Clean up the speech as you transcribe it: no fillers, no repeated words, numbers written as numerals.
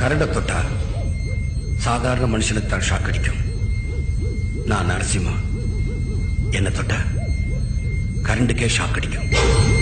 கரண்ட தொட்டா சாதாரண மனுஷனுக்கு தான் ஷாக் அடிக்கும். நான் நரசிம்மா, என்ன தொட்டா கரண்டுக்கே ஷாக் அடிக்கும்.